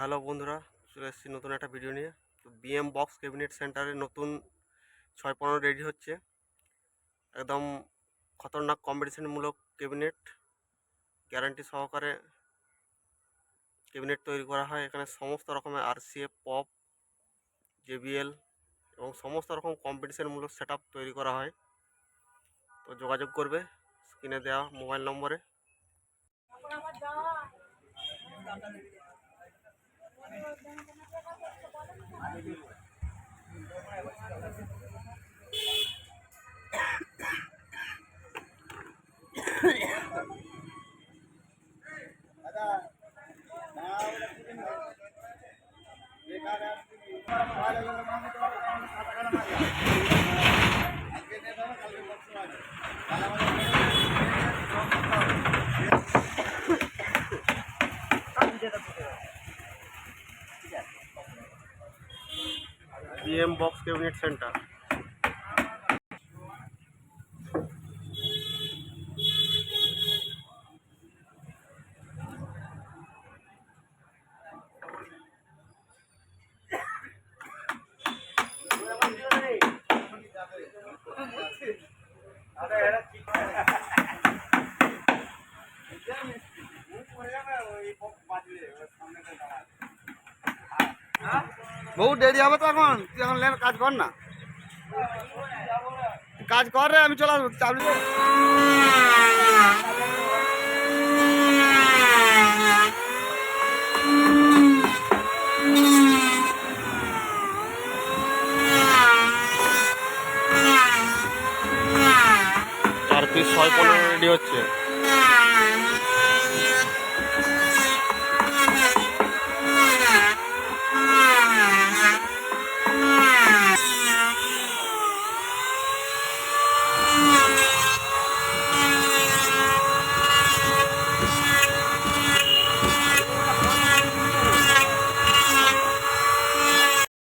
Hello বন্ধুরা, চলে এসেছি নতুন একটা ভিডিও নিয়ে। তো বিএম বক্স ক্যাবিনেট সেন্টারে নতুন 615 রেডি হচ্ছে। একদম খতরনাক কম্পিটিশনমূলক ক্যাবিনেট, গ্যারান্টি সহকারে ক্যাবিনেট তৈরি করা হয়। এখানে সমস্ত রকমের আরসিএফ, পপ, জেবিএল এবং সমস্ত রকম কম্পিটিশনমূলক সেট তৈরি করা হয়। তো যোগাযোগ করবে স্ক্রিনে দেওয়া মোবাইল নম্বরে। BM box cabinet centre. বহু দেরি হবে তো এখন, তুই এখন লেন কাজ কর না, কাজ কর রে, আমি চলে আসবো চাবি। চার পিস 615 রেডি হচ্ছে।